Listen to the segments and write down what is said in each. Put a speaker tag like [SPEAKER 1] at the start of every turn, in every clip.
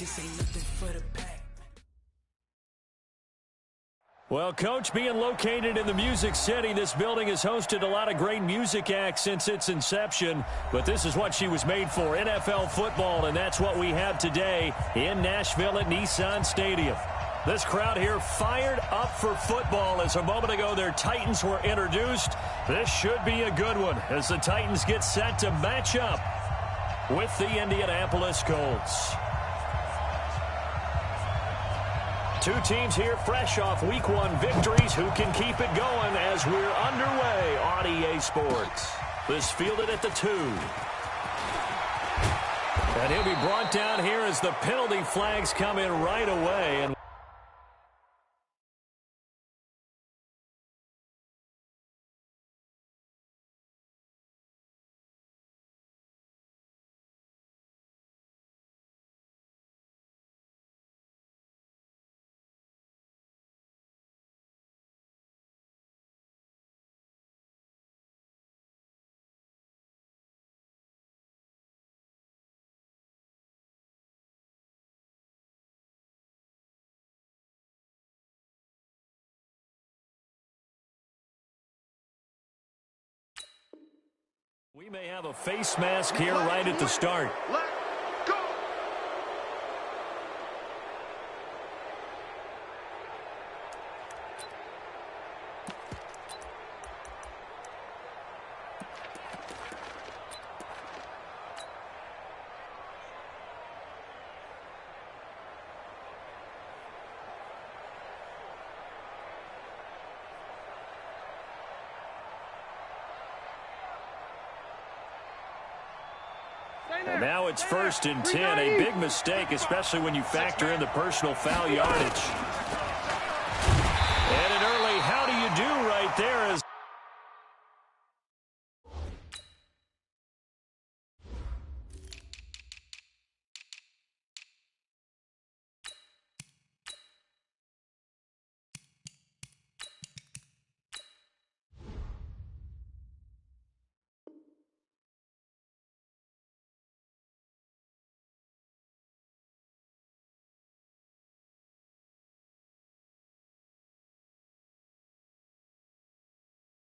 [SPEAKER 1] This ain't nothing for the pack.
[SPEAKER 2] Well, Coach, being located in the Music City, this building has hosted a lot of great music acts since its inception. But this is what she was made for, NFL football, and that's what we have today in Nashville at Nissan Stadium. This crowd here fired up for football as a moment ago their Titans were introduced. This should be a good one as the Titans get set to match up with the Indianapolis Colts. Two teams here fresh off Week 1 victories. Who can keep it going as we're underway on EA Sports? This fielded at the 2. And he'll be brought down here as the penalty flags come in right away. And we may have a face mask here right at the start. And now it's 1st and 10, a big mistake, especially when you factor in the personal foul yardage. And an early how do you do right there as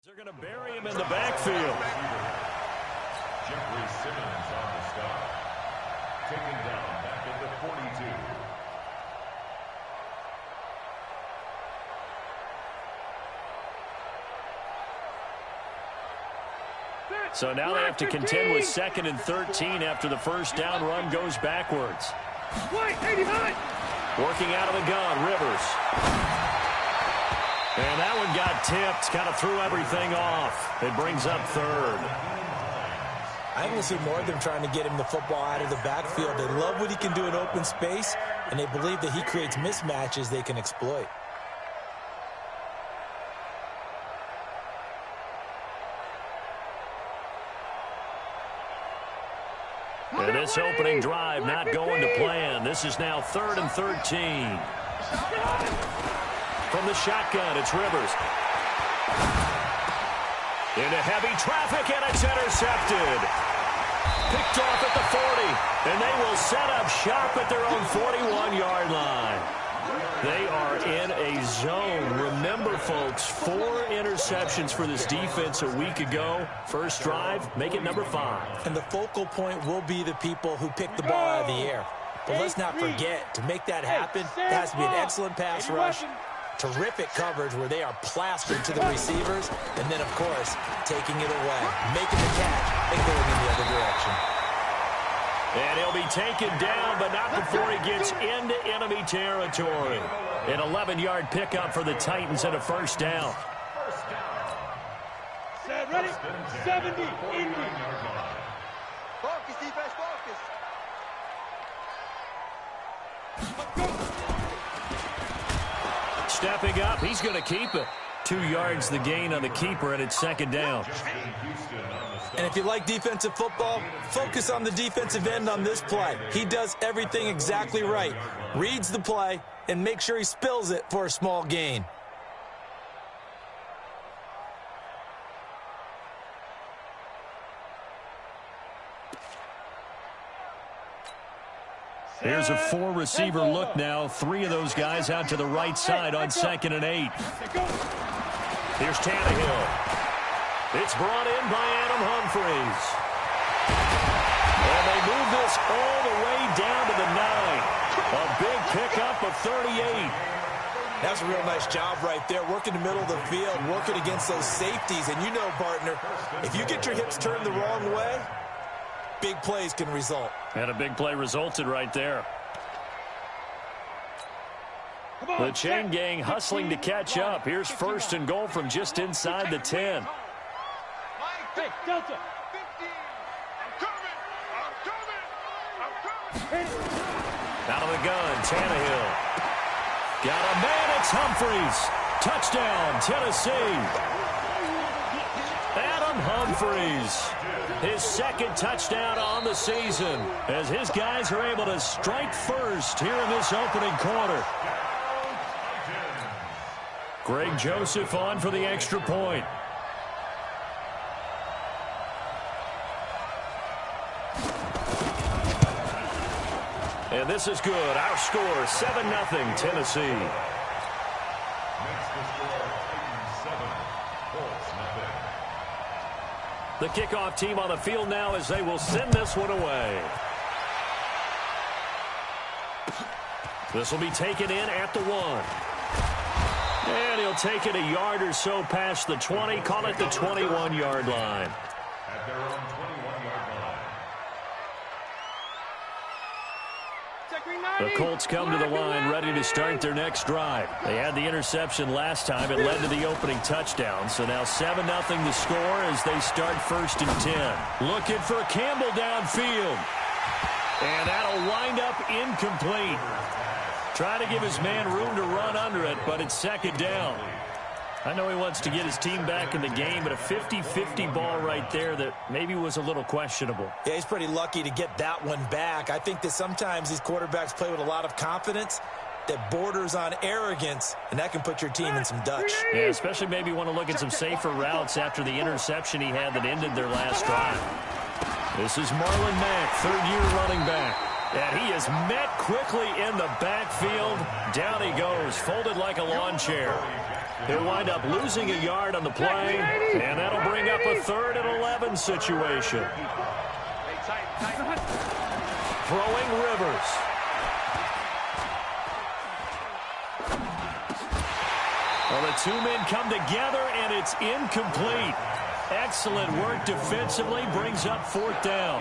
[SPEAKER 2] they're going to bury him in the backfield.
[SPEAKER 3] Jeffrey Simmons on the stop. Taken down back at the 42.
[SPEAKER 2] So now they have to contend with 2nd and 13 after the first down run goes backwards. Working out of the gun, Rivers. And that one got tipped, kind of threw everything off. It brings up 3rd.
[SPEAKER 4] I want to see more of them trying to get him the football out of the backfield. They love what he can do in open space, and they believe that he creates mismatches they can exploit.
[SPEAKER 2] And this opening drive not going to plan. This is now 3rd and 13. From the shotgun, it's Rivers. Into heavy traffic, and it's intercepted. Picked off at the 40, and they will set up shop at their own 41-yard line. They are in a zone. Remember, folks, 4 interceptions for this defense a week ago. First drive, make it number 5.
[SPEAKER 4] And the focal point will be the people who pick the ball out of the air. But let's not forget, to make that happen, it has to be an excellent pass rush, terrific coverage where they are plastered to the receivers, and then, of course, taking it away, making the catch, and going in the other direction.
[SPEAKER 2] And he'll be taken down, but not before he gets into enemy territory. An 11-yard pickup for the Titans and a first down.
[SPEAKER 5] Set, ready? 70, Indy.
[SPEAKER 6] Focus, defense, focus.
[SPEAKER 2] Stepping up, he's going to keep it. 2 yards the gain on the keeper, and it's 2nd down.
[SPEAKER 4] And if you like defensive football, focus on the defensive end on this play. He does everything exactly right. Reads the play and makes sure he spills it for a small gain.
[SPEAKER 2] Here's a four-receiver look now. Three of those guys out to the right side on 2nd and 8. Here's Tannehill. It's brought in by Adam Humphries. And they move this all the way down to the 9. A big pickup of 38.
[SPEAKER 4] That's a real nice job right there, working the middle of the field, working against those safeties. And you know, partner, if you get your hips turned the wrong way, big plays can result.
[SPEAKER 2] And a big play resulted right there. The chain gang hustling to catch up. Here's 1st and goal from just inside the 10.
[SPEAKER 5] Hey, Delta.
[SPEAKER 2] Out of the gun, Tannehill. Got a man, it's Humphries. Touchdown, Tennessee. Adam Humphries. His 2nd touchdown on the season as his guys are able to strike first here in this opening quarter. Greg Joseph on for the extra point. And this is good. Our score, 7-0 Tennessee.
[SPEAKER 3] Makes the score 7, Colts nothing.
[SPEAKER 2] The kickoff team on the field now as they will send this one away. This will be taken in at the 1. And he'll take it a yard or so past the 20, call it the 21-yard line.
[SPEAKER 3] At their own 21-yard line.
[SPEAKER 2] The Colts come to the line ready to start their next drive. They had the interception last time. It led to the opening touchdown. So now 7-0 the score as they start 1st and 10. Looking for Campbell downfield. And that'll wind up incomplete. Trying to give his man room to run under it, but it's 2nd down. I know he wants to get his team back in the game, but a 50-50 ball right there that maybe was a little questionable.
[SPEAKER 4] Yeah, he's pretty lucky to get that one back. I think that sometimes these quarterbacks play with a lot of confidence that borders on arrogance, and that can put your team in some Dutch.
[SPEAKER 2] Yeah, especially maybe want to look at some safer routes after the interception he had that ended their last drive. This is Marlon Mack, 3rd-year running back. And he is met quickly in the backfield. Down he goes, folded like a lawn chair. He'll wind up losing a yard on the play, and that'll bring up a 3rd and 11 situation. Throwing Rivers. Well, the two men come together, and it's incomplete. Excellent work defensively, brings up 4th down.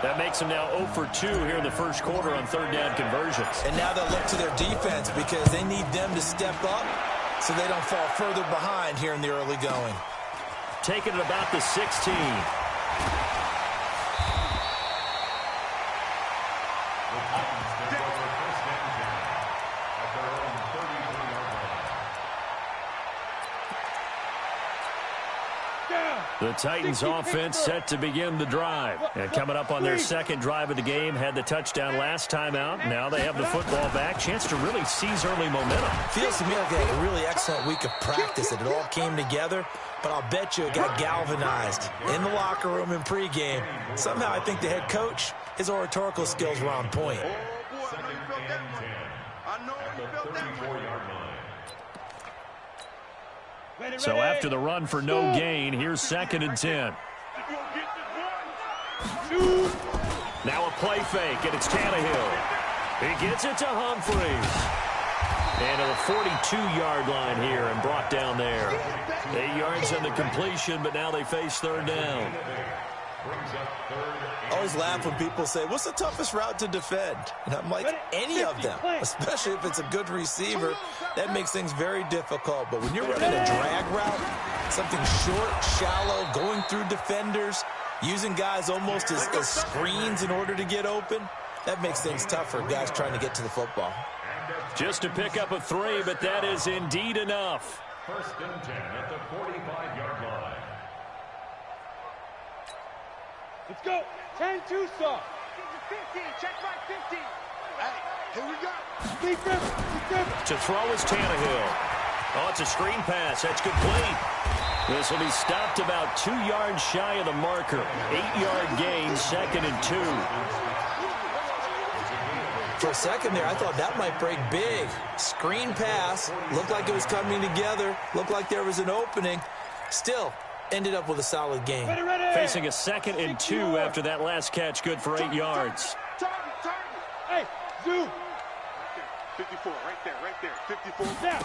[SPEAKER 2] That makes them now 0 for 2 here in the first quarter on 3rd down conversions.
[SPEAKER 4] And now they'll look to their defense because they need them to step up so they don't fall further behind here in the early going.
[SPEAKER 2] Taking it about the 16. The Titans offense set to begin the drive. And coming up on their 2nd drive of the game, had the touchdown last time out. Now they have the football back. Chance to really seize early momentum.
[SPEAKER 4] Feels to me like they had a really excellent week of practice. It all came together, but I'll bet you it got galvanized in the locker room in pregame. Somehow I think the head coach, his oratorical skills were on point.
[SPEAKER 2] So after the run for no gain, here's 2nd and 10. Now a play fake, and it's Tannehill. He gets it to Humphries. And to the 42-yard line here and brought down there. 8 yards on the completion, but now they face 3rd down.
[SPEAKER 4] I always laugh when people say, what's the toughest route to defend? And I'm like, any of them, especially if it's a good receiver. That makes things very difficult. But when you're running a drag route, something short, shallow, going through defenders, using guys almost as screens in order to get open, that makes things tough for guys trying to get to the football.
[SPEAKER 2] Just to pick up a 3, but that is indeed enough.
[SPEAKER 3] 1st and 10 at the 45-yard line.
[SPEAKER 5] Let's go. 10 2 saw.
[SPEAKER 6] 50, check my 50. Hey, here we go.
[SPEAKER 5] Deep Rivers.
[SPEAKER 2] To throw is Tannehill. Oh, it's a screen pass. That's complete. This will be stopped about 2 yards shy of the marker. 8-yard gain, 2nd and 2.
[SPEAKER 4] For a second there, I thought that might break big. Screen pass. Looked like it was coming together. Looked like there was an opening. Still, ended up with a solid game.
[SPEAKER 2] Facing a 2nd and 2 after that last catch, good for 8 yards.
[SPEAKER 5] Hey, Zoo.
[SPEAKER 6] 54, right there, 54.
[SPEAKER 5] Now.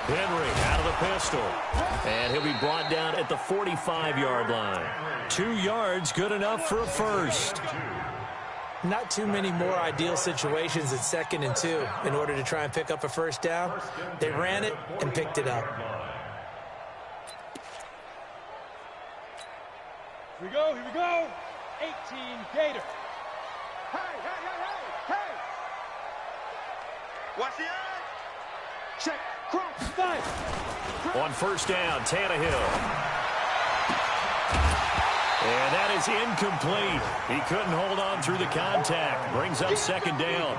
[SPEAKER 2] Henry out of the pistol. And he'll be brought down at the 45-yard line. 2 yards, good enough for a first.
[SPEAKER 4] Not too many more ideal situations at 2nd and 2 in order to try and pick up a first down. They ran it and picked it up.
[SPEAKER 5] Here we go, 18 Gator.
[SPEAKER 6] Hey! Watch the eye! Check, cross,
[SPEAKER 5] 5.
[SPEAKER 2] On first down, Tannehill. And that is incomplete. He couldn't hold on through the contact. Brings up 2nd down.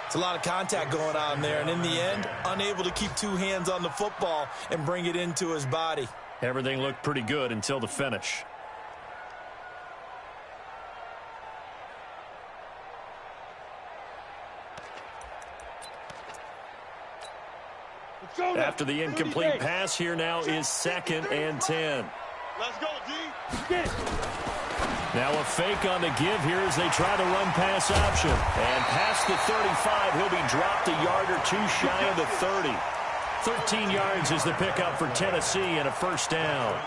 [SPEAKER 4] It's a lot of contact going on there, and in the end, unable to keep 2 hands on the football and bring it into his body.
[SPEAKER 2] Everything looked pretty good until the finish. After the incomplete pass, here now is 2nd and 10.
[SPEAKER 6] Let's go, D.
[SPEAKER 5] Get it.
[SPEAKER 2] Now a fake on the give here as they try the run pass option. And past the 35, he'll be dropped a yard or 2 shy of the 30. 13 yards is the pickup for Tennessee and a first down.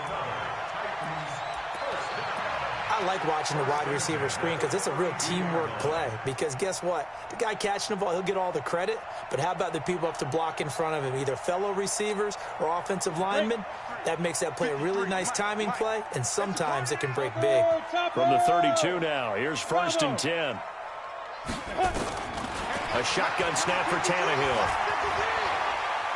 [SPEAKER 4] I like watching the wide receiver screen because it's a real teamwork play. Because guess what? The guy catching the ball, he'll get all the credit. But how about the people up to block in front of him, either fellow receivers or offensive linemen? That makes that play a really nice timing play, and sometimes it can break big.
[SPEAKER 2] From the 32 now, here's 1st and 10. A shotgun snap for Tannehill.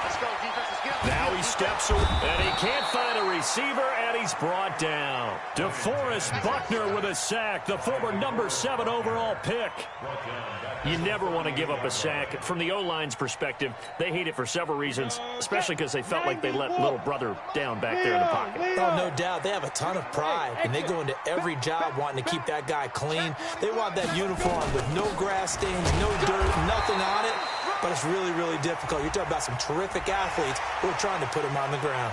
[SPEAKER 6] Let's go, defense.
[SPEAKER 2] Now he steps away, and he can't find a receiver, and he's brought down. DeForest Buckner with a sack, the former number 7 overall pick. You never want to give up a sack. From the O-line's perspective, they hate it for several reasons, especially because they felt like they let little brother down back there in the pocket.
[SPEAKER 4] Oh, no doubt. They have a ton of pride, and they go into every job wanting to keep that guy clean. They want that uniform with no grass stains, no dirt, nothing on it. But it's really, really difficult. You're talking about some terrific athletes who are trying to put him on the ground.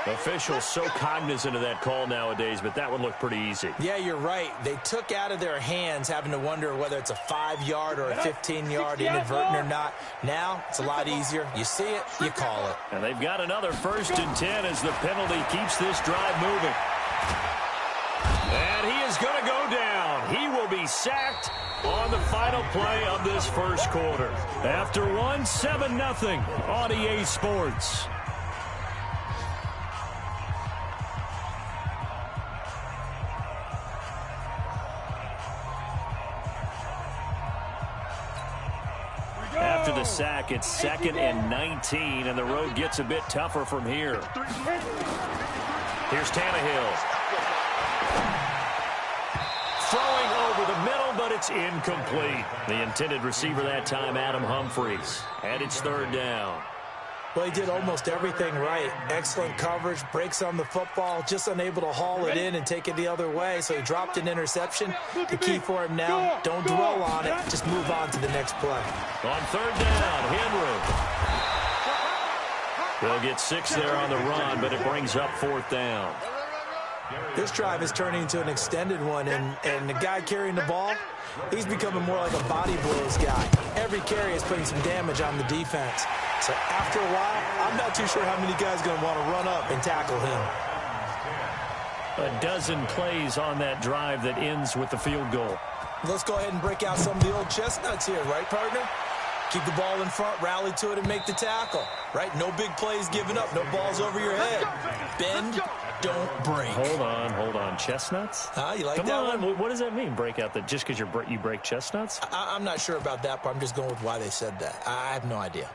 [SPEAKER 2] Officials so cognizant of that call nowadays, but that would look pretty easy.
[SPEAKER 4] Yeah, you're right. They took out of their hands having to wonder whether it's a 5-yard or a 15-yard inadvertent or not. Now, it's a lot easier. You see it, you call it.
[SPEAKER 2] And they've got another 1st and 10 as the penalty keeps this drive moving. And he is going to go down. He will be sacked on the final play of this first quarter. After 7-0 on EA Sports. After the sack, it's 2nd and 19, and the road gets a bit tougher from here. Here's Tannehill. Throwing over the middle, but it's incomplete. The intended receiver that time, Adam Humphries. And it's 3rd down.
[SPEAKER 4] Well, he did almost everything right. Excellent coverage, breaks on the football, just unable to haul it in and take it the other way, so he dropped an interception. The key for him now, don't dwell on it, just move on to the next play.
[SPEAKER 2] On 3rd down, Henry. They'll get 6 there on the run, but it brings up 4th down.
[SPEAKER 4] This drive is turning into an extended one, and the guy carrying the ball, he's becoming more like a body blows guy. Every carry is putting some damage on the defense. So after a while, I'm not too sure how many guys are going to want to run up and tackle him.
[SPEAKER 2] A dozen plays on that drive that ends with the field goal.
[SPEAKER 4] Let's go ahead and break out some of the old chestnuts here, right, partner? Keep the ball in front, rally to it, and make the tackle. Right? No big plays given up, no balls over your head. Bend, don't break.
[SPEAKER 2] Hold on. Chestnuts?
[SPEAKER 4] You like
[SPEAKER 2] Come
[SPEAKER 4] that
[SPEAKER 2] on.
[SPEAKER 4] one?
[SPEAKER 2] What does that mean, break out? That just because you break chestnuts?
[SPEAKER 4] I'm not sure about that, but I'm just going with why they said that. I have no idea.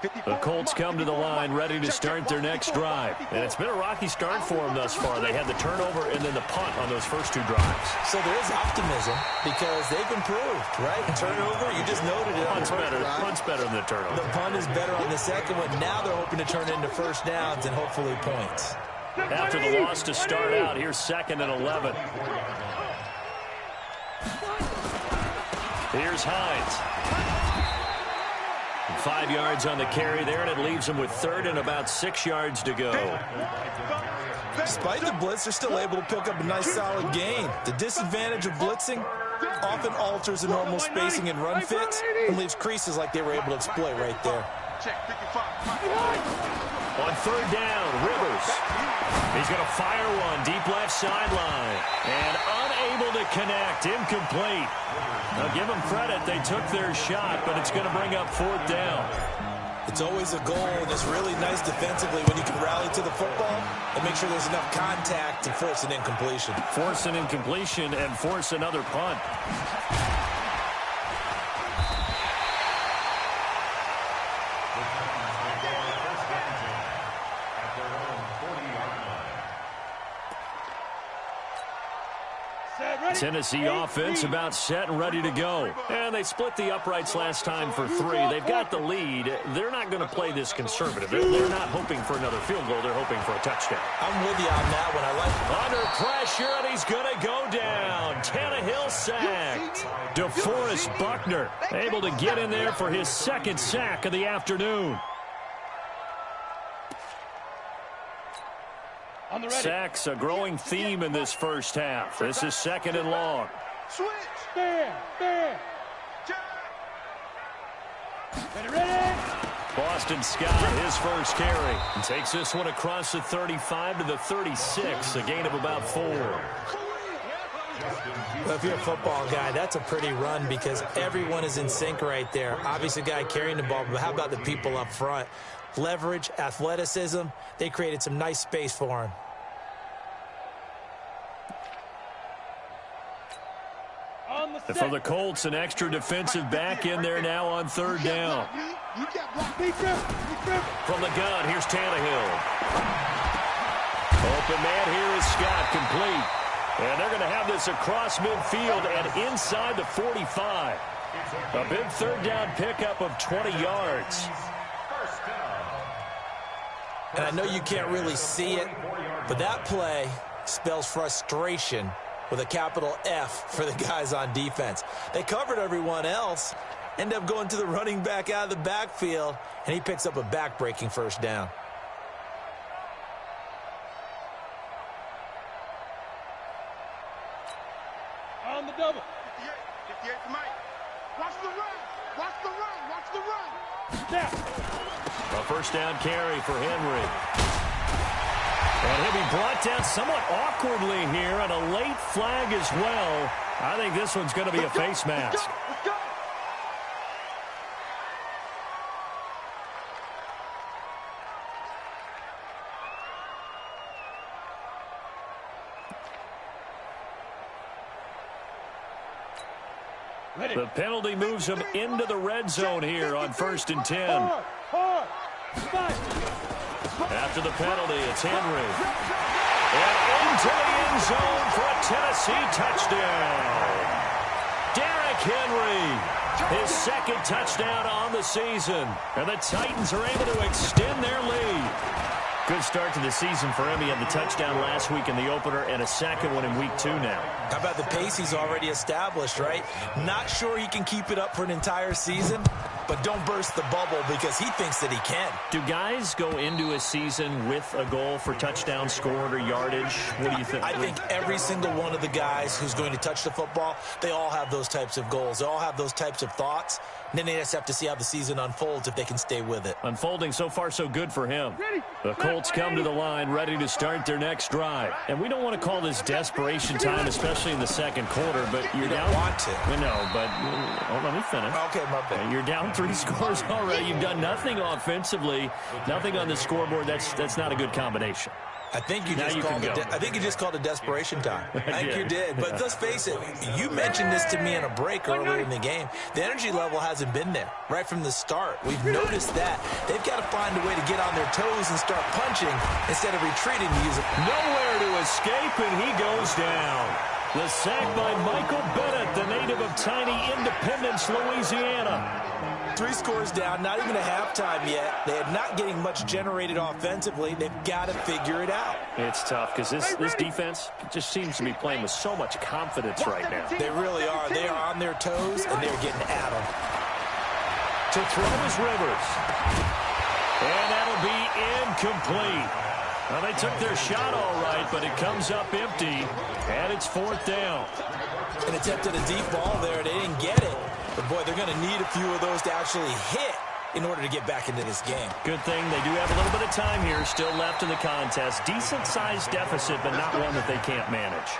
[SPEAKER 2] The Colts come to the line ready to start their next drive. And it's been a rocky start for them thus far. They had the turnover and then the punt on those first two drives.
[SPEAKER 4] So there is optimism because they've improved, right? Turnover, you just noted it.
[SPEAKER 2] Punt's better than the turnover.
[SPEAKER 4] The punt is better on the second one. Now they're hoping to turn into first downs and hopefully points.
[SPEAKER 2] After the loss to start out, here's 2nd and 11. Here's Hines. 5 yards on the carry there, and it leaves them with 3rd and about 6 yards to go.
[SPEAKER 4] Despite the blitz, they're still able to pick up a nice solid gain. The disadvantage of blitzing often alters the normal spacing and run fits and leaves creases like they were able to exploit right there.
[SPEAKER 2] On 3rd down, Rivers. He's going to fire one deep left sideline. And unable to connect. Incomplete. Now give them credit. They took their shot, but it's going to bring up 4th down.
[SPEAKER 4] It's always a goal, and it's really nice defensively when you can rally to the football and make sure there's enough contact to force an incompletion.
[SPEAKER 2] Force an incompletion and force another punt. Tennessee offense about set and ready to go. And they split the uprights last time for 3. They've got the lead. They're not going to play this conservative. They're not hoping for another field goal. They're hoping for a touchdown.
[SPEAKER 4] I'm with you on that one. I like it.
[SPEAKER 2] Under pressure, and he's going to go down. Tannehill sacked. DeForest Buckner able to get in there for his 2nd sack of the afternoon. Sacks a growing theme in this first half. This is 2nd and long.
[SPEAKER 6] Switch.
[SPEAKER 5] Ready.
[SPEAKER 2] Boston Scott, his first carry. And takes this one across the 35 to the 36. A gain of about 4.
[SPEAKER 4] Well, if you're a football guy, that's a pretty run because everyone is in sync right there. Obviously, the guy carrying the ball, but how about the people up front? Leverage, athleticism, they created some nice space for him.
[SPEAKER 2] And for the Colts, an extra defensive back in there now on 3rd down. From the gun, here's Tannehill. Open man here is Scott, complete. And they're going to have this across midfield and inside the 45. A big 3rd down pickup of 20 yards.
[SPEAKER 4] And I know you can't really see it, but that play spells frustration with a capital F for the guys on defense. They covered everyone else, end up going to the running back out of the backfield, and he picks up a back-breaking 1st down.
[SPEAKER 5] On the double.
[SPEAKER 6] 58 to Mike. Watch the run. Watch the run. Watch the run.
[SPEAKER 5] Snap.
[SPEAKER 2] A 1st down carry for Henry. And he'll be brought down somewhat awkwardly here, and a late flag as well. I think this one's going to be a face mask.
[SPEAKER 6] Let's go.
[SPEAKER 5] Ready.
[SPEAKER 2] The penalty moves him into the red zone here on 1st and 10.
[SPEAKER 5] Hard. Fight.
[SPEAKER 2] After the penalty, it's Henry. And into the end zone for a Tennessee touchdown. Derrick Henry, his 2nd touchdown on the season. And the Titans are able to extend their lead. Good start to the season for him. He had the touchdown last week in the opener and a 2nd one in week 2 now.
[SPEAKER 4] How about the pace he's already established, right? Not sure he can keep it up for an entire season, but don't burst the bubble because he thinks that he can.
[SPEAKER 2] Do guys go into a season with a goal for touchdown scored or yardage? What do you think?
[SPEAKER 4] I think every single one of the guys who's going to touch the football, they all have those types of goals. They all have those types of thoughts. And then they just have to see how the season unfolds if they can stay with it.
[SPEAKER 2] Unfolding so far so good for him. The Colts come to the line ready to start their next drive. And we don't want to call this desperation time, especially in the 2nd quarter, but you're down.
[SPEAKER 4] Don't want to.
[SPEAKER 2] No, but let me finish.
[SPEAKER 4] Okay, my bad.
[SPEAKER 2] You're down 3 scores already. You've done nothing offensively, nothing on the scoreboard. That's not a good combination.
[SPEAKER 4] I think you just called a desperation time. I think you did. But let's face it, you mentioned this to me in a break earlier in the game. The energy level hasn't been there right from the start. We've noticed that. They've got to find a way to get on their toes and start punching instead of retreating to use it.
[SPEAKER 2] Nowhere to escape, and he goes down. The sack by Michael Bennett, the native of tiny Independence, Louisiana.
[SPEAKER 4] 3 scores down, not even a halftime yet. They are not getting much generated offensively. They've got to figure it out.
[SPEAKER 2] It's tough because this defense just seems to be playing with so much confidence right now.
[SPEAKER 4] They really are. They are on their toes, and they're getting at them.
[SPEAKER 2] To throw is Rivers. And that'll be incomplete. Well, they took their shot all right, but it comes up empty, and it's 4th down.
[SPEAKER 4] An attempt at a deep ball there. They didn't get it. But, boy, they're going to need a few of those to actually hit in order to get back into this game.
[SPEAKER 2] Good thing they do have a little bit of time here still left in the contest. Decent-sized deficit, but not one that they can't manage.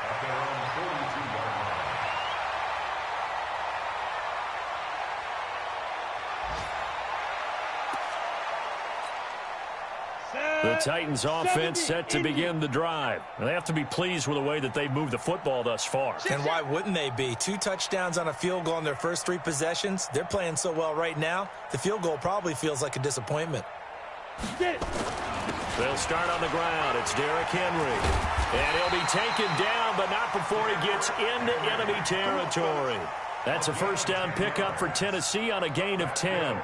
[SPEAKER 2] The Titans offense set to begin the drive. They have to be pleased with the way that they've moved the football thus far.
[SPEAKER 4] And why wouldn't they be? 2 touchdowns on a field goal in their first 3 possessions. They're playing so well right now, the field goal probably feels like a disappointment.
[SPEAKER 2] They'll start on the ground. It's Derrick Henry. And he'll be taken down, but not before he gets into enemy territory. That's a first down pickup for Tennessee on a gain of 10.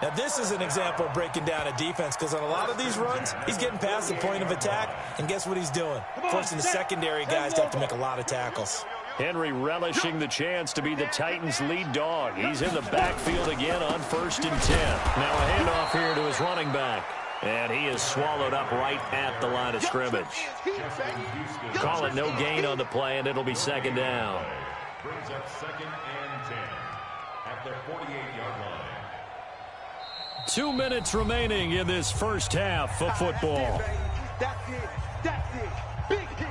[SPEAKER 4] Now, this is an example of breaking down a defense because on a lot of these runs, he's getting past the point of attack, and guess what he's doing? Forcing the secondary guys to have to make a lot of tackles.
[SPEAKER 2] Henry relishing the chance to be the Titans' lead dog. He's in the backfield again on 1st and 10. Now a handoff here to his running back. And he is swallowed up right at the line of scrimmage. Call it no gain on the play, and it'll be 2nd down.
[SPEAKER 3] Brings up 2nd and 10 at their 48-yard line.
[SPEAKER 2] 2 minutes remaining in this first half of football.
[SPEAKER 6] That's it. That's it. Big hit.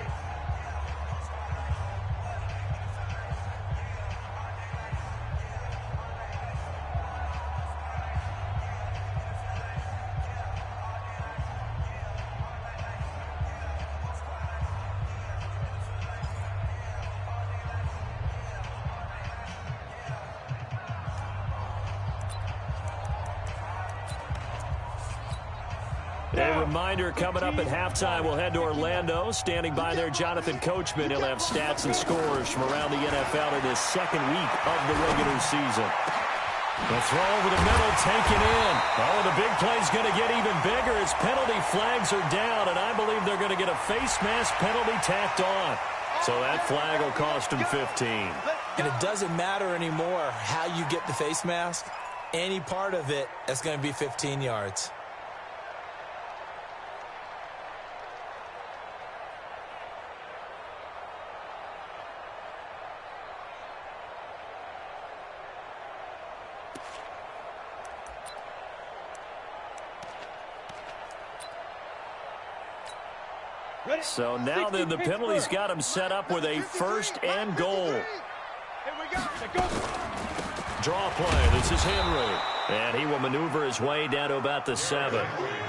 [SPEAKER 2] A reminder coming up at halftime, we'll head to Orlando. Standing by there, Jonathan Coachman. He'll have stats and scores from around the NFL in this 2nd week of the regular season. The throw over the middle, taken in. Oh, the big play's going to get even bigger as penalty flags are down, and I believe they're going to get a face mask penalty tacked on. So that flag will cost him 15.
[SPEAKER 4] And it doesn't matter anymore how you get the face mask. Any part of it, that's going to be 15 yards.
[SPEAKER 2] So now then the penalty's got him set up with a 1st and goal. Draw play. This is Henry. And he will maneuver his way down to about the 7.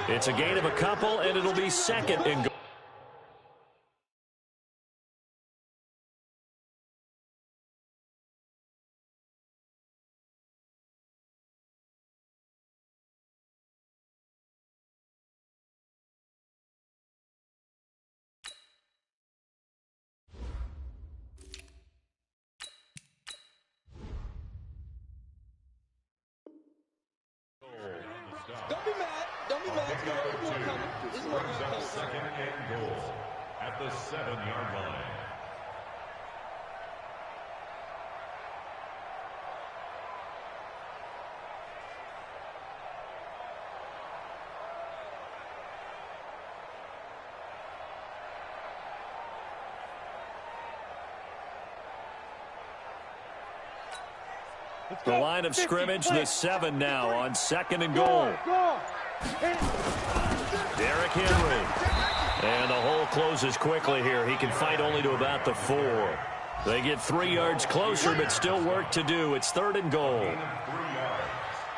[SPEAKER 2] It's a gain of a couple, and it'll be 2nd and goal.
[SPEAKER 6] Don't be mad. Don't be mad. There's more coming. There's more
[SPEAKER 3] Brings up 2nd and goal at the 7-yard line.
[SPEAKER 2] The line of scrimmage, the 7 now on 2nd and goal. Derrick Henry. And the hole closes quickly here. He can fight only to about the 4. They get 3 yards closer, but still work to do. It's 3rd and goal.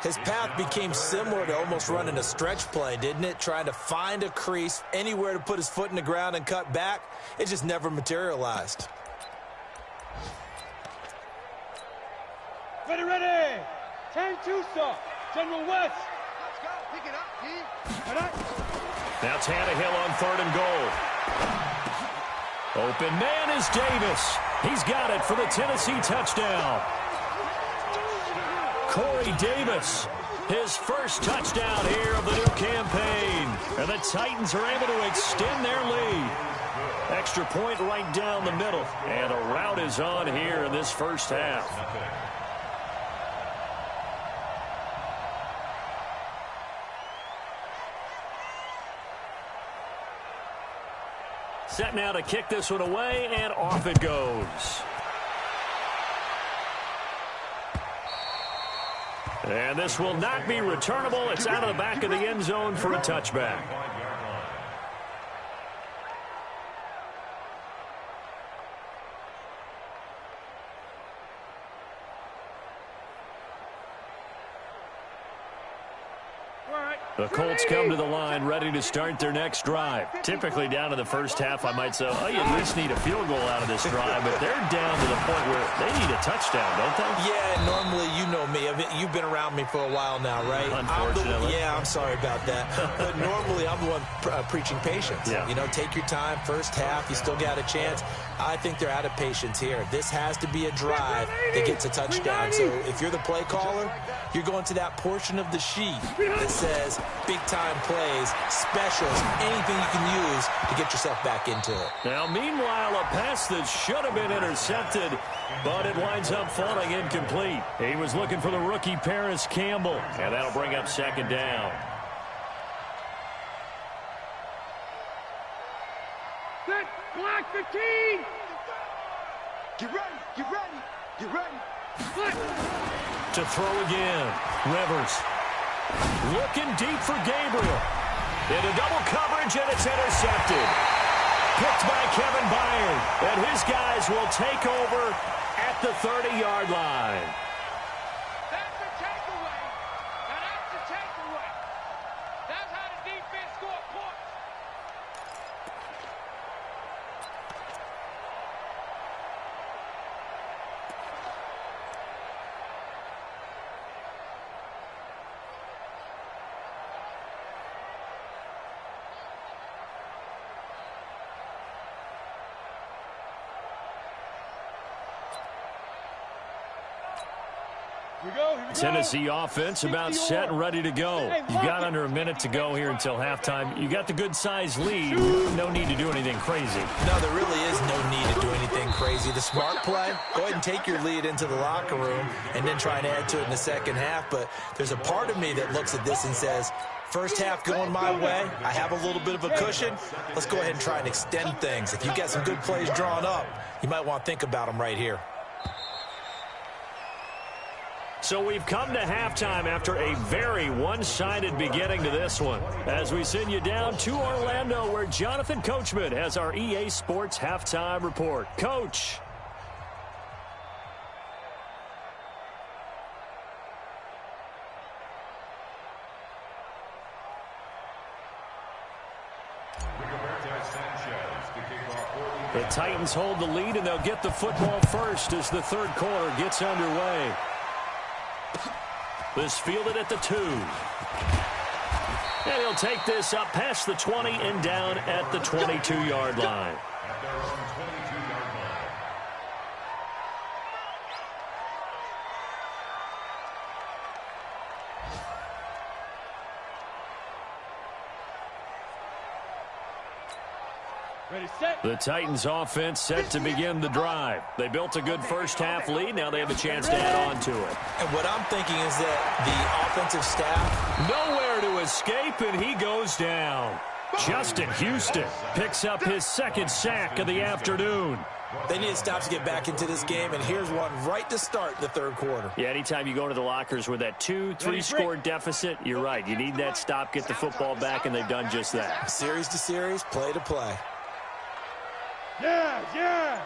[SPEAKER 4] His path became similar to almost running a stretch play, didn't it? Trying to find a crease, anywhere to put his foot in the ground and cut back. It just never materialized.
[SPEAKER 5] Ready, ready. 10-2 stop. General West.
[SPEAKER 6] Let's go. Pick it up, G.
[SPEAKER 2] Now Tannehill on 3rd and goal. Open man is Davis. He's got it for the Tennessee touchdown. Corey Davis, his first touchdown here of the new campaign. And the Titans are able to extend their lead. Extra point right down the middle. And a rout is on here in this first half. Set now to kick this one away, and off it goes. And this will not be returnable. It's out of the back of the end zone for a touchback. The Colts come to the line ready to start their next drive. Typically down in the first half, I might say, oh, you at least need a field goal out of this drive, but they're down to the point where they need a touchdown, don't they?
[SPEAKER 4] Yeah, normally, you know me. You've been around me for a while now, right?
[SPEAKER 2] Unfortunately.
[SPEAKER 4] I'm sorry about that. But normally, I'm the one preaching patience.
[SPEAKER 2] Yeah.
[SPEAKER 4] You know, take your time. First half, you still got a chance. I think they're out of patience here. This has to be a drive that gets a touchdown. So if you're the play caller, you're going to that portion of the sheet that says big-time plays, specials, anything you can use to get yourself back into it.
[SPEAKER 2] Now, meanwhile, a pass that should have been intercepted, but it winds up falling incomplete. He was looking for the rookie Paris Campbell, and that'll bring up 2nd down.
[SPEAKER 5] Set. Block 15.
[SPEAKER 6] Get ready. Get ready. Get ready.
[SPEAKER 5] Split.
[SPEAKER 2] To throw again. Rivers. Looking deep for Gabriel. Into double coverage, and it's intercepted. Picked by Kevin Byard. And his guys will take over at the 30-yard line.
[SPEAKER 5] That's the takeaway. Now that's the takeaway. That's how the defense scored points. Here we go.
[SPEAKER 2] Tennessee offense about set and ready to go. You've got under a minute to go here until halftime. You got the good-sized lead. No need to do anything crazy.
[SPEAKER 4] No, there really is no need to do anything crazy. The smart play, go ahead and take your lead into the locker room and then try and add to it in the second half. But there's a part of me that looks at this and says, first half going my way, I have a little bit of a cushion. Let's go ahead and try and extend things. If you've got some good plays drawn up, you might want to think about them right here.
[SPEAKER 2] So we've come to halftime after a very one-sided beginning to this one. As we send you down to Orlando, where Jonathan Coachman has our EA Sports halftime report. Coach. The Titans hold the lead, and they'll get the football first as the third quarter gets underway. This fielded at the 2. And he'll take this up past the 20 and down at the 22-yard line.
[SPEAKER 3] At their own 22-yard line.
[SPEAKER 5] Ready, set.
[SPEAKER 2] The Titans offense set to begin the drive. They built a good first half lead. Now they have a chance to add on to it.
[SPEAKER 4] And what I'm thinking is that the offensive staff,
[SPEAKER 2] Nowhere to escape, and he goes down. Justin Houston picks up his second sack of the afternoon.
[SPEAKER 4] they need stops to get back into this game, and here's one right to start the third quarter.
[SPEAKER 2] Yeah, anytime you go into the lockers with that 2-3 score deficit, you're right. You need that stop, get the football back, and they've done just that.
[SPEAKER 4] Series to series, play to play.
[SPEAKER 5] Yes, yes.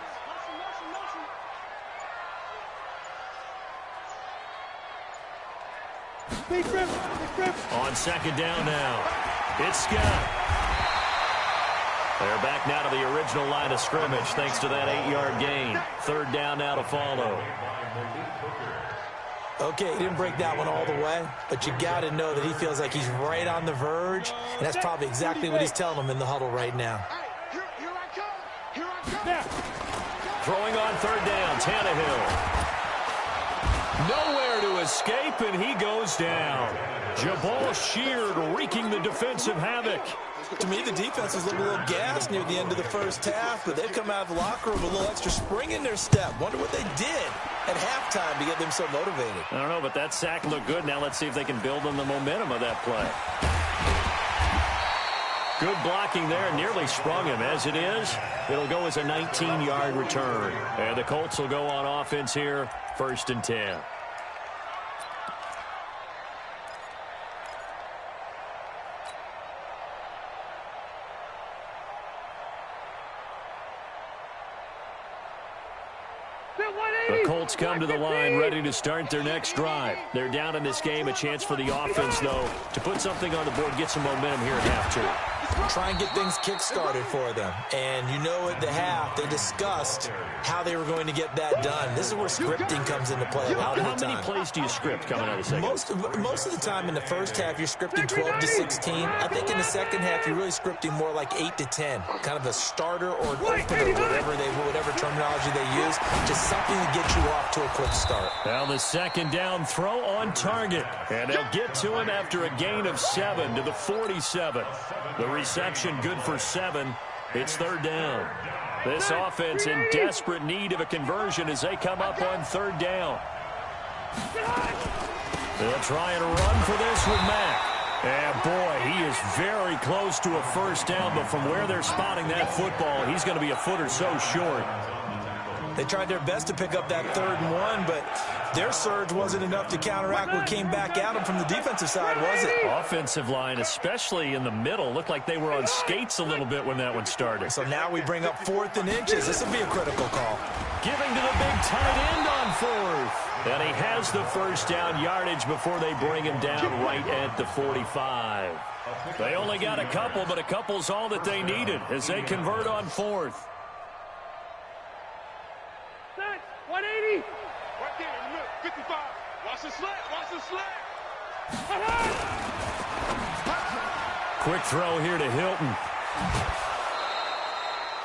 [SPEAKER 2] On second down now, it's Scott. They're back now to the original line of scrimmage thanks to that 8-yard gain. Third down now to follow.
[SPEAKER 4] Okay, he didn't break that one all the way, but you got to know that he feels like he's right on the verge, and that's probably exactly what he's telling them in the huddle right now.
[SPEAKER 6] Here I come. Here I come.
[SPEAKER 2] Throwing on third down, Tannehill. Nowhere to escape, and he goes down. Jabal Sheard wreaking the defensive havoc.
[SPEAKER 4] To me, the defense was looking a little gassed near the end of the first half, but they've come out of the locker room with a little extra spring in their step. Wonder what they did at halftime to get them so motivated.
[SPEAKER 2] I don't know, but that sack looked good. Now let's see if they can build on the momentum of that play. Good blocking there. Nearly sprung him. As it is, it'll go as a 19-yard return. And the Colts will go on offense here, 1st and 10. The Colts come to the line ready to start their next drive. They're down in this game. A chance for the offense, though, to put something on the board, get some momentum here at half two.
[SPEAKER 4] Try and get things kick-started for them. And you know at the half, they discussed how they were going to get that done. This is where scripting comes into play a lot of the time.
[SPEAKER 2] How many plays do you script coming out of the second?
[SPEAKER 4] Most of the time in the first half, you're scripting 12 to 16. I think in the second half, you're really scripting more like 8 to 10. Kind of a starter or an opener, whatever terminology they use. Just something to get you off to a quick start.
[SPEAKER 2] Now the second down throw on target. And they'll get to him after a gain of 7 to the 47. The reception good for 7. It's third down. This offense in desperate need of a conversion as they come up on third down. They'll try and run for this with Mack. And boy, he is very close to a first down, but from where they're spotting that football, he's going to be a foot or so short.
[SPEAKER 4] They tried their best to pick up that 3rd and 1, but their surge wasn't enough to counteract what came back at them from the defensive side, was it?
[SPEAKER 2] Offensive line, especially in the middle, looked like they were on skates a little bit when that one started.
[SPEAKER 4] So now we bring up 4th and inches. This will be a critical call.
[SPEAKER 2] Giving to the big tight end on 4th. And he has the first down yardage before they bring him down right at the 45. They only got a couple, but a couple's all that they needed as they convert on 4th.
[SPEAKER 5] 180.
[SPEAKER 6] Right there in the middle. 55. Watch the slant. Watch the slant.
[SPEAKER 2] Quick throw here to Hilton.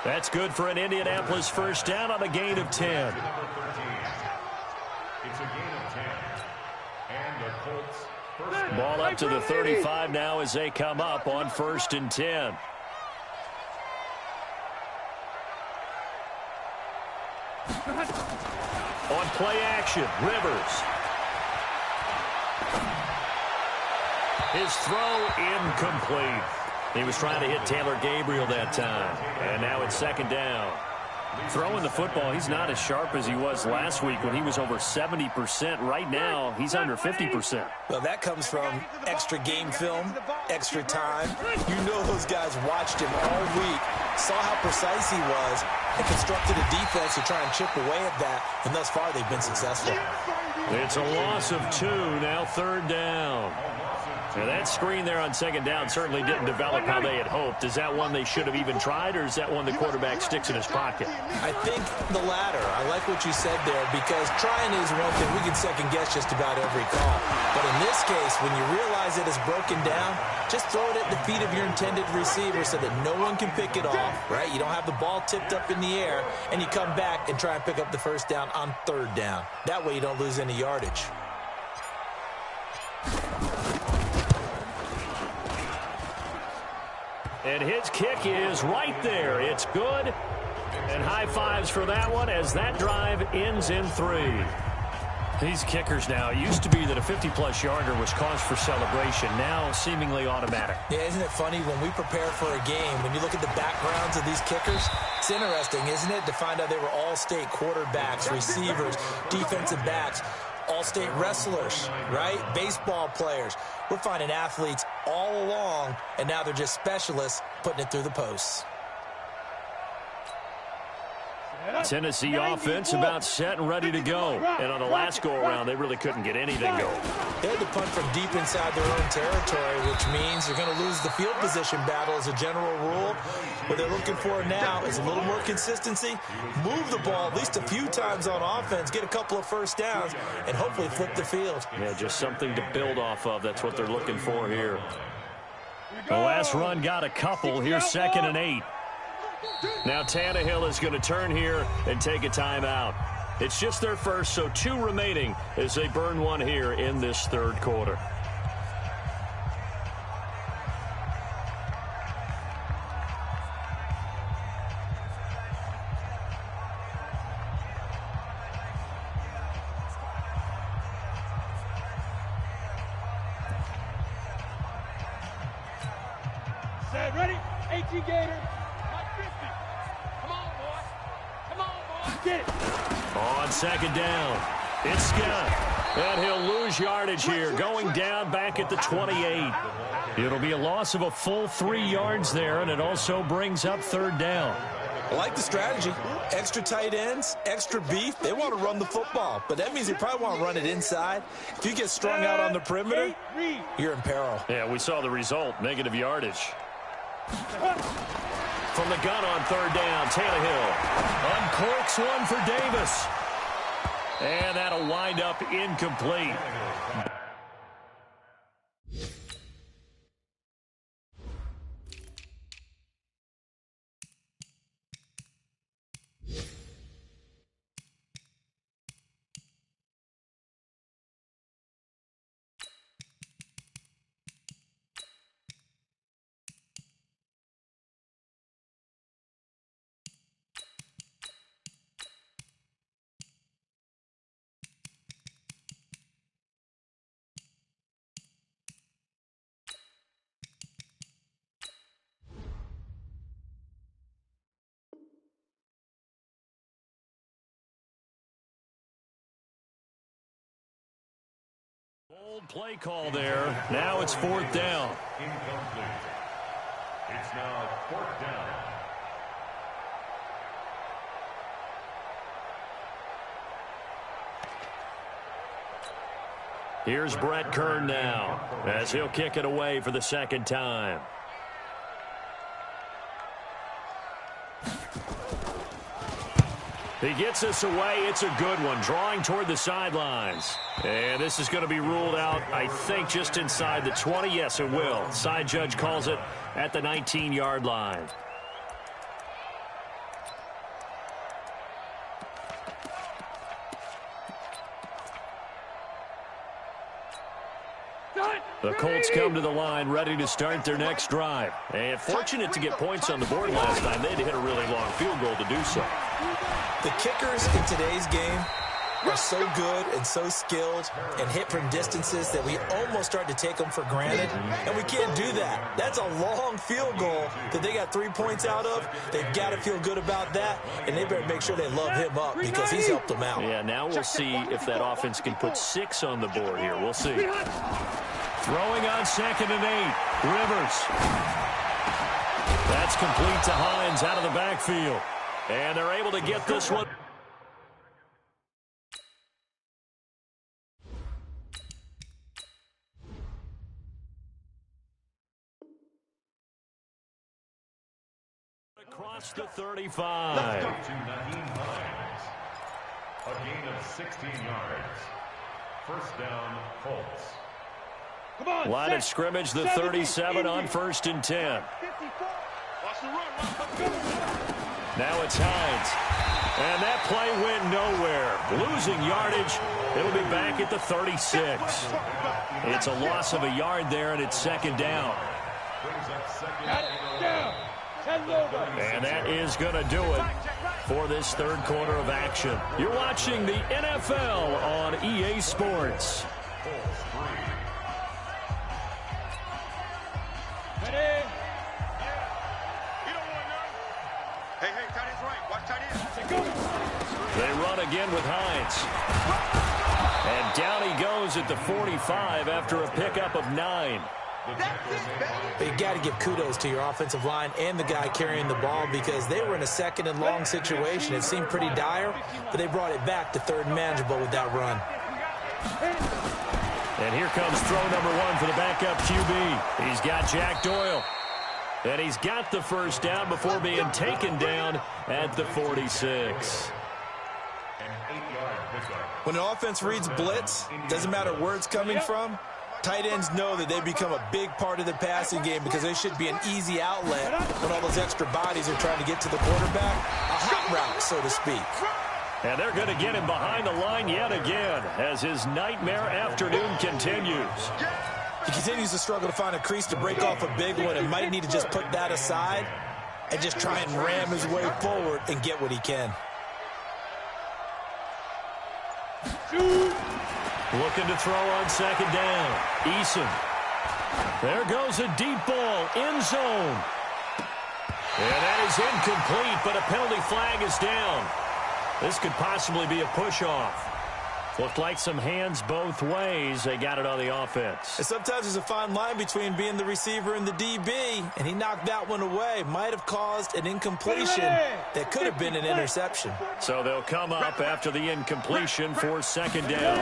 [SPEAKER 2] That's good for an Indianapolis first down on a gain of 10.
[SPEAKER 3] It's a gain of 10. And the Colts first
[SPEAKER 2] Ball up to the 35 now as they come up on 1st and 10. On play action, Rivers. His throw incomplete. He was trying to hit Taylor Gabriel that time. And now it's second down. Throwing the football, he's not as sharp as he was last week when he was over 70%. Right now, he's under 50%.
[SPEAKER 4] Well, that comes from extra game film, extra time. You know those guys watched him all week, saw how precise he was, and constructed a defense to try and chip away at that, and thus far they've been successful.
[SPEAKER 2] It's a loss of 2, now third down. Now that screen there on second down certainly didn't develop how they had hoped. Is that one they should have even tried, or is that one the quarterback sticks in his pocket?
[SPEAKER 4] I think the latter. I like what you said there, because trying is one thing. We can second guess just about every call. But in this case, when you realize it is broken down, just throw it at the feet of your intended receiver so that no one can pick it off, right? You don't have the ball tipped up in the air, and you come back and try and pick up the first down on third down. That way you don't lose any yardage.
[SPEAKER 2] And his kick is right there. It's good. And high fives for that one as that drive ends in 3. These kickers now, it used to be that a 50-plus yarder was cause for celebration. Now seemingly automatic.
[SPEAKER 4] Yeah, isn't it funny when we prepare for a game, when you look at the backgrounds of these kickers, it's interesting, isn't it, to find out they were all-state quarterbacks, receivers, defensive backs, all-state wrestlers, right? Baseball players. We're finding athletes all along, and now they're just specialists putting it through the posts.
[SPEAKER 2] Tennessee offense about set and ready to go. And on the last go-around, they really couldn't get anything going.
[SPEAKER 4] They had to punt from deep inside their own territory, which means they're going to lose the field position battle as a general rule. What they're looking for now is a little more consistency, move the ball at least a few times on offense, get a couple of first downs, and hopefully flip the field.
[SPEAKER 2] Yeah, just something to build off of. That's what they're looking for here. The last run got a couple. Here's 2nd and 8. Now Tannehill is going to turn here and take a timeout. It's just their first, so 2 remaining as they burn one here in this third quarter.
[SPEAKER 5] Set, ready? 18 Gator. Come on, boy. Come on, boy. Get it.
[SPEAKER 2] On 2nd down, it's Scott. And he'll lose yardage here, going down back at the 28. It'll be a loss of a full 3 yards there, and it also brings up 3rd down.
[SPEAKER 4] I like the strategy. Extra tight ends, extra beef. They want to run the football, but that means they probably want to run it inside. If you get strung out on the perimeter, you're in peril.
[SPEAKER 2] Yeah, we saw the result, negative yardage. From the gun on 3rd down, Tannehill uncorks one for Davis. And that'll wind up incomplete. Bold play call there. Now it's 4th down.
[SPEAKER 3] Incomplete. It's now 4th down.
[SPEAKER 2] Here's Brett Kern now as he'll kick it away for the 2nd time. He gets us away. It's a good one, drawing toward the sidelines. And this is going to be ruled out, I think, just inside the 20. Yes, it will. Side judge calls it at the 19-yard line. The Colts come to the line ready to start their next drive. And fortunate to get points on the board last time. They had to hit a really long field goal to do so.
[SPEAKER 4] The kickers in today's game are so good and so skilled and hit from distances that we almost start to take them for granted, and we can't do that. That's a long field goal that they got 3 points out of. They've got to feel good about that, and they better make sure they love him up because he's helped them out.
[SPEAKER 2] Yeah, now we'll see if that offense can put 6 on the board here. We'll see. Throwing on 2nd and 8. Rivers. That's complete to Hines out of the backfield. And they're able to get this one. Across the 35.
[SPEAKER 3] Let's go to Naheem Hines. A gain of 16 yards. 1st down, Colts.
[SPEAKER 5] Come on,
[SPEAKER 2] Line of scrimmage, the 37 on 1st and 10.
[SPEAKER 6] Watch the run.
[SPEAKER 2] Now it's Hines. And that play went nowhere. Losing yardage. It'll be back at the 36. It's a loss of a yard there, and it's 2nd down. And that is going to do it for this third quarter of action. You're watching the NFL on EA Sports.
[SPEAKER 6] Hey, tight end's right. Watch tight end.
[SPEAKER 2] They run again with Hines. And down he goes at the 45 after a pickup of 9.
[SPEAKER 4] But you got to give kudos to your offensive line and the guy carrying the ball because they were in a second and long situation. It seemed pretty dire, but they brought it back to third and manageable with that run.
[SPEAKER 2] And here comes throw number 1 for the backup QB. He's got Jack Doyle. And he's got the first down before being taken down at the 46.
[SPEAKER 1] When an offense reads blitz, doesn't matter where it's coming from, tight ends know that they become a big part of the passing game because they should be an easy outlet when all those extra bodies are trying to get to the quarterback. A hot route, so to speak.
[SPEAKER 2] And they're going to get him behind the line yet again as his nightmare afternoon continues.
[SPEAKER 1] He continues to struggle to find a crease to break off a big one and might need to just put that aside and just try and ram his way forward and get what he can.
[SPEAKER 2] Looking to throw on second down. Eason. There goes a deep ball. End zone. And that is incomplete, but a penalty flag is down. This could possibly be a push-off. Looked like some hands both ways. They got it on the offense.
[SPEAKER 1] And sometimes there's a fine line between being the receiver and the DB, and he knocked that one away. Might have caused an incompletion that could have been an interception.
[SPEAKER 2] So they'll come up after the incompletion for second down.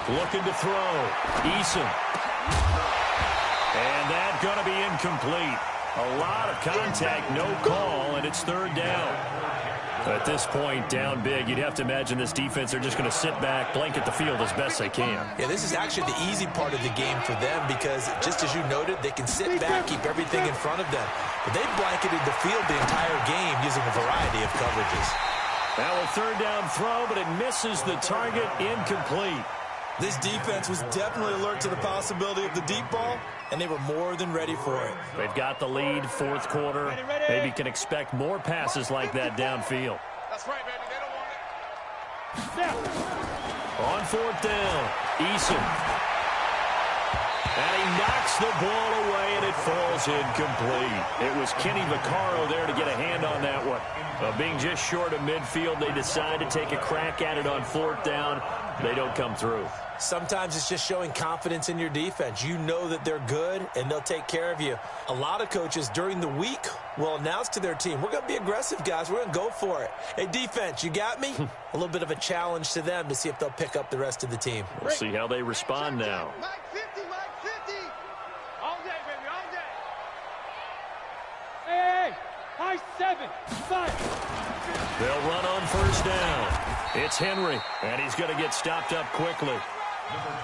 [SPEAKER 2] Looking to throw. Eason. And that's going to be incomplete. A lot of contact, no call, and it's third down. At this point, down big, you'd have to imagine this defense, they're just going to sit back, blanket the field as best they can.
[SPEAKER 1] Yeah, this is actually the easy part of the game for them because, just as you noted, they can sit back, keep everything in front of them. But they blanketed the field the entire game using a variety of coverages.
[SPEAKER 2] Now a third down throw, but it misses the target, incomplete.
[SPEAKER 1] This defense was definitely alert to the possibility of the deep ball, and they were more than ready for it.
[SPEAKER 2] They've got the lead, fourth quarter. Maybe can expect more passes like that downfield.
[SPEAKER 6] That's right, baby. They don't want it.
[SPEAKER 2] On fourth down, Eason. And he knocks the ball away, and it falls incomplete. It was Kenny Vaccaro there to get a hand on that one. Being just short of midfield, they decide to take a crack at it on fourth down. They don't come through.
[SPEAKER 4] Sometimes it's just showing confidence in your defense. You know that they're good, and they'll take care of you. A lot of coaches during the week will announce to their team, we're going to be aggressive, guys. We're going to go for it. Hey, defense, you got me? A little bit of a challenge to them to see if they'll pick up the rest of the team.
[SPEAKER 2] We'll see how they respond now.
[SPEAKER 6] Mike 50, Mike 50. All day, baby, all day.
[SPEAKER 5] Hey, high 7, 5.
[SPEAKER 2] They'll run on first down. It's Henry, and he's going to get stopped up quickly.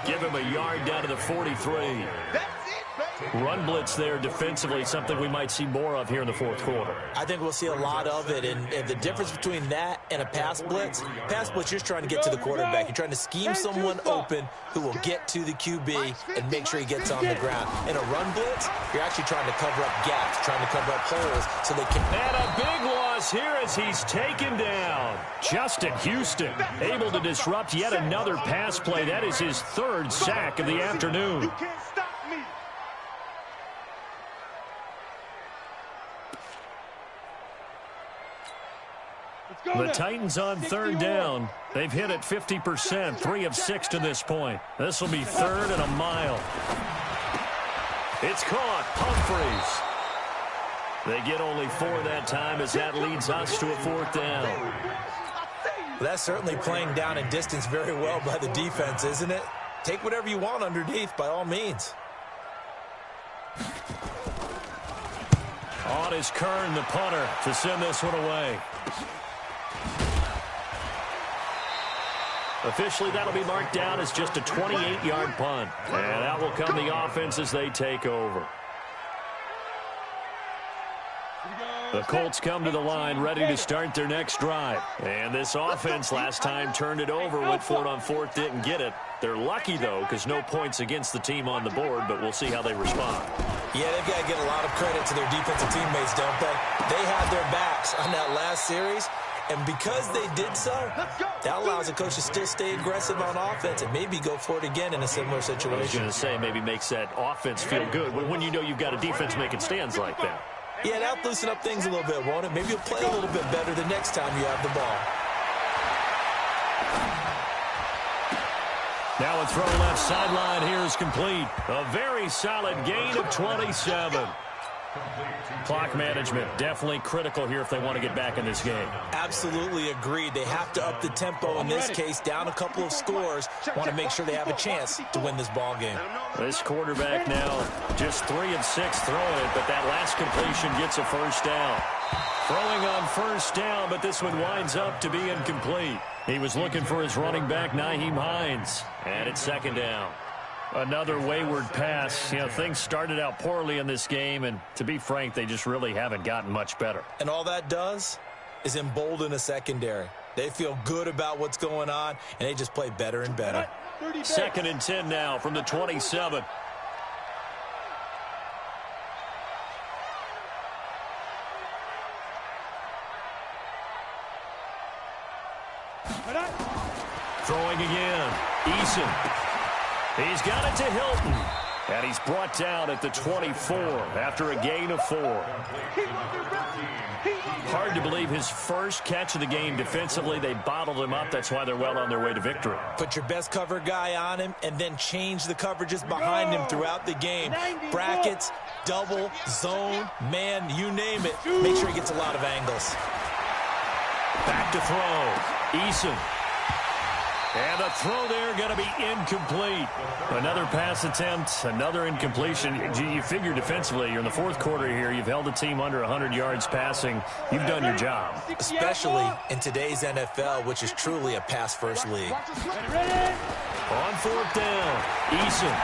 [SPEAKER 2] Give him a yard down to the 43.
[SPEAKER 6] That's it, baby.
[SPEAKER 2] Run blitz there defensively, something we might see more of here in the fourth quarter.
[SPEAKER 4] I think we'll see a lot of it, and the difference between that and a pass blitz, you're just trying to get to the quarterback. You're trying to scheme someone open who will get to the QB and make sure he gets on the ground. In a run blitz, you're actually trying to cover up gaps, trying to cover up holes so they can...
[SPEAKER 2] And a big loss here as he's taken down. Justin Houston able to disrupt yet another pass play. That is his third sack of the afternoon.
[SPEAKER 6] You can't stop me.
[SPEAKER 2] The Titans on third down. They've hit it 50%, 3 of 6 to this point. This will be third and a mile. It's caught. Humphreys. They get only 4 that time as that leads us to a fourth down.
[SPEAKER 4] Well, that's certainly playing down in distance very well by the defense, isn't it? Take whatever you want underneath, by all means.
[SPEAKER 2] On is Kern, the punter, to send this one away. Officially, that'll be marked down as just a 28-yard punt. And that will come the offense as they take over. The Colts come to the line ready to start their next drive. And this offense last time turned it over, went for it on fourth, didn't get it. They're lucky, though, because no points against the team on the board, but we'll see how they respond.
[SPEAKER 4] Yeah, they've got to get a lot of credit to their defensive teammates, don't they? They had their backs on that last series, and because they did so, that allows the coach to still stay aggressive on offense and maybe go for it again in a similar situation.
[SPEAKER 2] I was going to say, maybe makes that offense feel good when you know you've got a defense making stands like that.
[SPEAKER 4] Yeah, that'll loosen up things a little bit, won't it? Maybe you'll play a little bit better the next time you have the ball.
[SPEAKER 2] Now a throw left sideline here is complete. A very solid gain of 27. Clock management definitely critical here if they want to get back in this game.
[SPEAKER 4] Absolutely agreed. They have to up the tempo in this case, down a couple of scores. Want to make sure they have a chance to win this ball game.
[SPEAKER 2] This quarterback now just 3 of 6 throwing it, but that last completion gets a first down. Throwing on first down, but this one winds up to be incomplete. He was looking for his running back, Nyheim Hines, and it's second down. Another wayward pass. You know, things started out poorly in this game, and to be frank, they just really haven't gotten much better.
[SPEAKER 4] And all that does is embolden a secondary. They feel good about what's going on, and they just play better and better.
[SPEAKER 2] Second and 10 now from the 27. Throwing again. Eason. He's got it to Hilton. And he's brought down at the 24 after a gain of 4. Hard to believe his first catch of the game defensively. They bottled him up. That's why they're well on their way to victory.
[SPEAKER 4] Put your best cover guy on him and then change the coverages behind him throughout the game. Brackets, double, zone, man, you name it. Make sure he gets a lot of angles.
[SPEAKER 2] Back to throw. Eason. And the throw there going to be incomplete. Another pass attempt, another incompletion. You figure defensively, you're in the fourth quarter here. You've held the team under 100 yards passing. You've done your job.
[SPEAKER 4] Especially in today's NFL, which is truly a pass-first league.
[SPEAKER 2] On fourth down, Eason.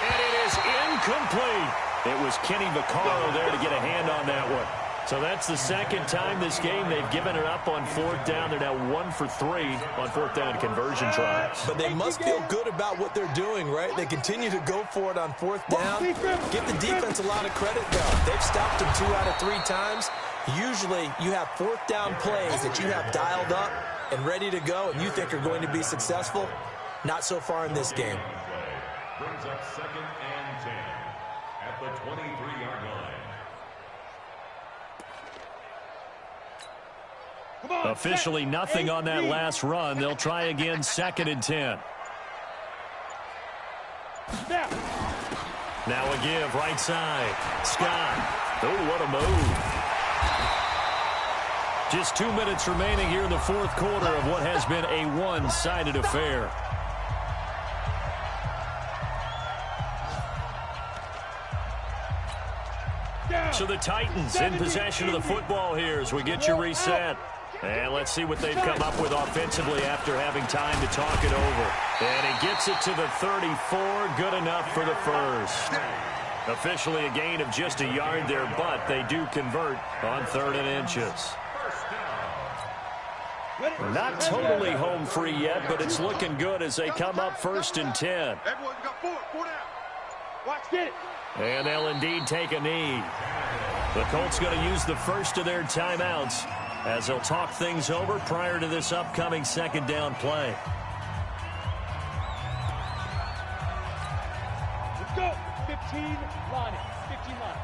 [SPEAKER 2] And it is incomplete. It was Kenny Vaccaro there to get a hand on that one. So that's the second time this game they've given it up on fourth down. They're now 1 for 3 on fourth down conversion tries.
[SPEAKER 4] But they must feel good about what they're doing, right? They continue to go for it on fourth down. Give the defense a lot of credit, though. They've stopped them 2 out of 3 times. Usually you have fourth down plays that you have dialed up and ready to go and you think are going to be successful. Not so far in this game.
[SPEAKER 3] Brings up second and 10 at the 23-yard line.
[SPEAKER 2] Officially nothing on that last run. They'll try again, second and 10. Now a give, right side. Scott. Oh, what a move. Just 2 minutes remaining here in the fourth quarter of what has been a one-sided affair. So the Titans in possession of the football here as we get you reset. And let's see what they've come up with offensively after having time to talk it over. And he gets it to the 34. Good enough for the first. Officially a gain of just a yard there, but they do convert on 3rd and inches. Not totally home free yet, but it's looking good as they come up 1st and 10. And they'll indeed take a knee. The Colts going to use the first of their timeouts as they'll talk things over prior to this upcoming second down play.
[SPEAKER 5] Let's go. 15 line. 15 line.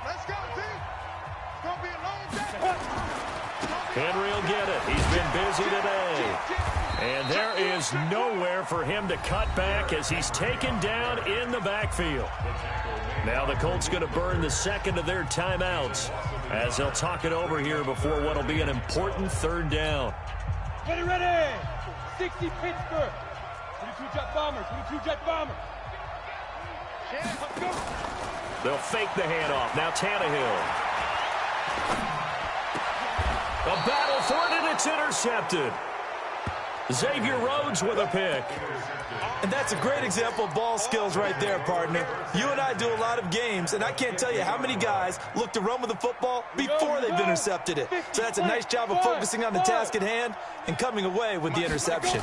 [SPEAKER 6] Let's go, team. It's going to be a long day.
[SPEAKER 2] Henry will get it. He's been busy today. And there is nowhere for him to cut back as he's taken down in the backfield. Now the Colts going to burn the second of their timeouts as they'll talk it over here before what will be an important 3rd down.
[SPEAKER 5] Ready. 60 Pittsburgh. 22 Jet Bomber. 22 Jet Bomber.
[SPEAKER 2] They'll fake the handoff. Now Tannehill. A battle for it, and it's intercepted. Xavier Rhodes with a pick.
[SPEAKER 4] And that's a great example of ball skills right there, partner. You and I do a lot of games, and I can't tell you how many guys look to run with the football before they've intercepted it. So that's a nice job of focusing on the task at hand and coming away with the interception.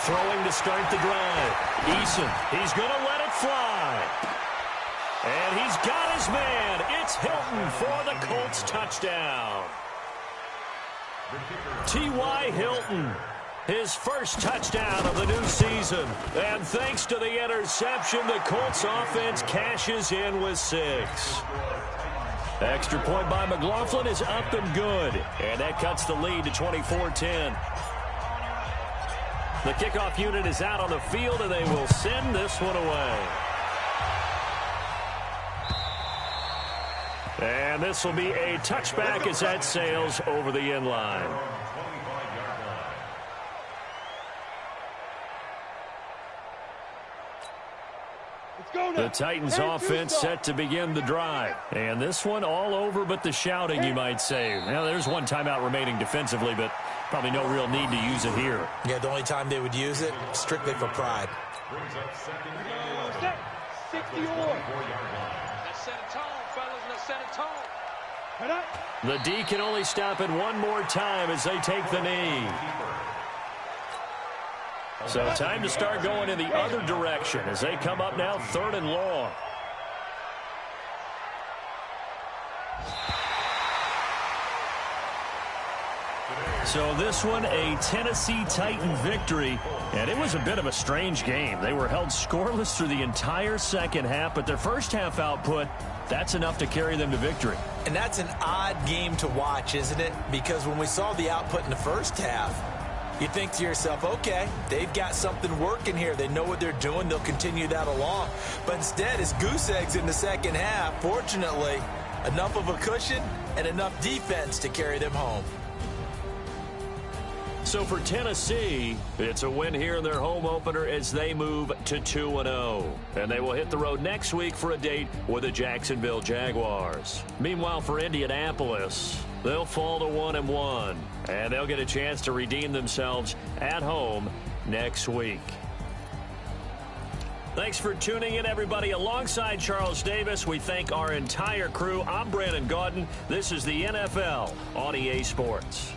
[SPEAKER 2] Throwing to start the drive. Eason, he's going to let it fly. And he's got his man. It's Hilton for the Colts touchdown. T.Y. Hilton, his first touchdown of the new season. And thanks to the interception, the Colts offense cashes in with 6. Extra point by McLaughlin is up and good. And that cuts the lead to 24-10. The kickoff unit is out on the field, and they will send this one away. And this will be a touchback as that sails over the end line. The Titans offense set to begin the drive. And this one all over but the shouting, you might say. Now, there's one timeout remaining defensively, but probably no real need to use it here.
[SPEAKER 4] Yeah, the only time they would use it, strictly for pride.
[SPEAKER 5] Let's set a tone, fellas. Let's set a tone.
[SPEAKER 2] The D can only stop it one more time as they take the knee. So time to start going in the other direction as they come up now 3rd and long. So this one, a Tennessee Titan victory, and it was a bit of a strange game. They were held scoreless through the entire second half, but their first half output, that's enough to carry them to victory.
[SPEAKER 4] And that's an odd game to watch, isn't it? Because when we saw the output in the first half, you think to yourself, okay, they've got something working here. They know what they're doing. They'll continue that along. But instead, it's goose eggs in the second half. Fortunately, enough of a cushion and enough defense to carry them home.
[SPEAKER 2] So for Tennessee, it's a win here in their home opener as they move to 2-0. And they will hit the road next week for a date with the Jacksonville Jaguars. Meanwhile, for Indianapolis, they'll fall to 1-1. And they'll get a chance to redeem themselves at home next week. Thanks for tuning in, everybody. Alongside Charles Davis, we thank our entire crew. I'm Brandon Gaudin. This is the NFL on EA Sports.